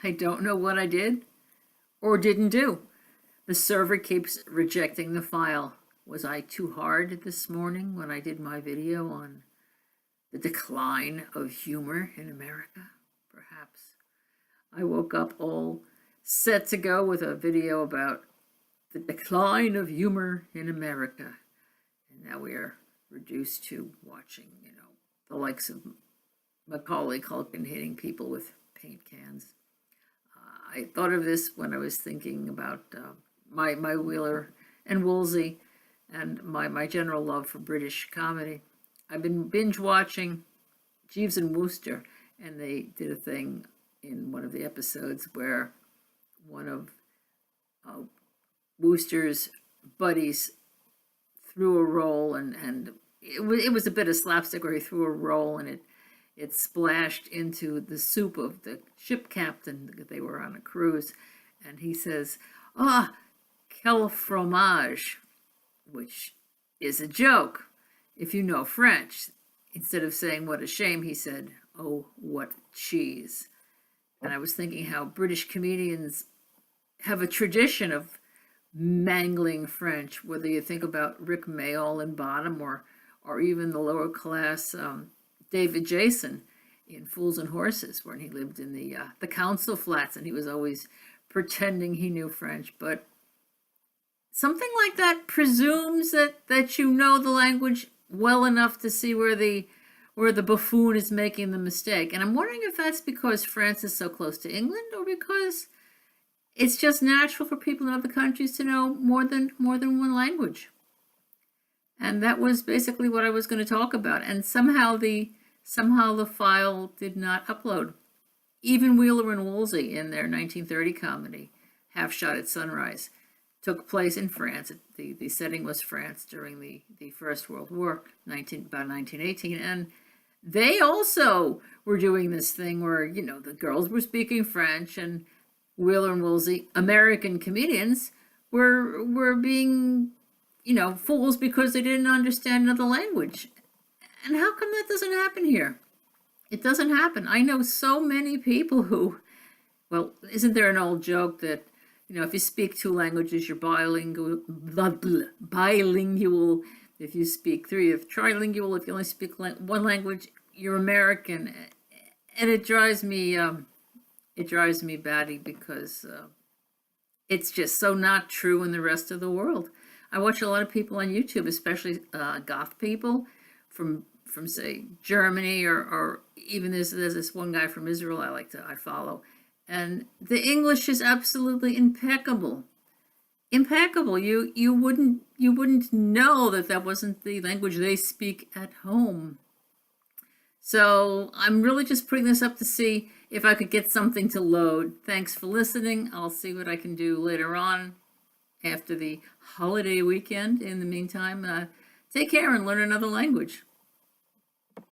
I don't know what I did or didn't do. The server keeps rejecting the file. Was I too hard this morning when I did my video on the decline of humor in America? Perhaps. I woke up all set to go with a video about the decline of humor in America. And now we are reduced to watching, the likes of Macaulay Culkin hitting people with paint cans. I thought of this when I was thinking about my Wheeler and Woolsey and my general love for British comedy. I've been binge watching Jeeves and Wooster, and they did a thing in one of the episodes where one of Wooster's buddies threw a roll, and it was a bit of slapstick where he threw a roll and it splashed into the soup of the ship captain. They were on a cruise, and he says, "Ah, quel fromage," which is a joke if you know French. Instead of saying "what a shame," he said, "Oh, what cheese." And I was thinking how British comedians have a tradition of mangling French, whether you think about Rick Mayall in Bottom or even the lower class David Jason in Fools and Horses, when he lived in the council flats and he was always pretending he knew French. But something like that presumes that you know the language well enough to see where the buffoon is making the mistake. And I'm wondering if that's because France is so close to England, or because it's just natural for people in other countries to know more than one language. And that was basically what I was going to talk about. And somehow the file did not upload. Even Wheeler and Woolsey, in their 1930 comedy, Half Shot at Sunrise, took place in France. The setting was France during the First World War, about 1918. And they also were doing this thing where, the girls were speaking French, and Wheeler and Woolsey, American comedians, were being, fools because they didn't understand another language. And how come that doesn't happen here? It doesn't happen. I know so many people who, well, isn't there an old joke that, if you speak two languages, you're bilingual. If you speak three, you're trilingual. If you only speak one language, you're American. And it drives me batty because it's just so not true in the rest of the world. I watch a lot of people on YouTube, especially goth people from say Germany, or even there's this one guy from Israel I follow, and the English is absolutely impeccable. You wouldn't know that wasn't the language they speak at home. So I'm really just putting this up to see if I could get something to load. Thanks for listening. I'll see what I can do later on after the holiday weekend. In the meantime, take care and learn another language.